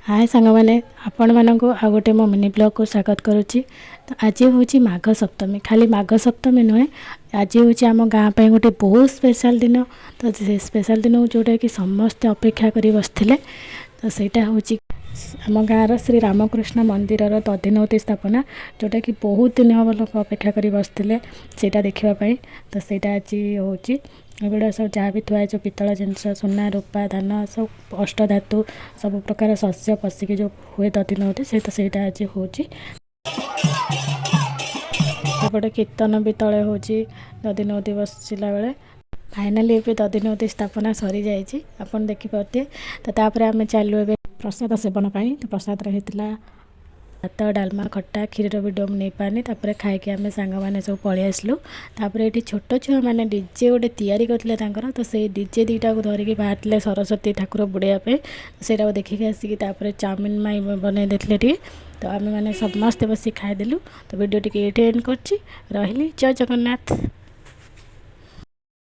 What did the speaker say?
हाय सांग मैंने आपण मानक आ गोटे मो मिनी ब्लॉग को स्वागत करुच्ची। तो आज हूँ माघ सप्तमी, खाली माघ सप्तमी नुहे, आज हूँ आम गाँ पे गोटे बहुत स्पेशल दिन। तो से स्पेशल दिन जोटा कि समस्ते अपेक्षा कर बसते, तो सहीटा हूँ आम गाँव श्री रामकृष्ण मंदिर दधिनवती स्थापना, जोटा कि बहुत दिन हम लोग अपेक्षा कर बसते से देखापी। तो सहीटा आज हूँ एगुड़ा सब जहाँ भी थुआ जो पितल जिनस सुना रूपा धान सब अष्ट धातु सब प्रकार शस्य पशिकी जो हुए दधिनवती से, तो सहीटा आज हूँ एपटे कीर्तन भी तले हूँ दधिनवती बसला बेले। फाइनाली ए दधिनवती स्थापना सरी जाइए आप देखिपे। तो तापर आम चलू ए प्रसाद सेवन पाई। तो प्रसाद होता भात डालमा खट्टा क्षीर वीडियो नहीं पानी, तापर खाई आम सांग मैंने सब पलि आसलु। तापर ये छोट छुआ मैंने डीजे गोटे तैयारी करते, तो से डीजे दुईटा को धरिकी बाहर सरस्वती ठाकुर बुड़ाइयापे, से देखिए आसिक चाउमिन माई बनई देते। तो आम मैंने समस्ते बस खाईदेलु। तो वीडियो टी एंड कर रही। जय जगन्नाथ।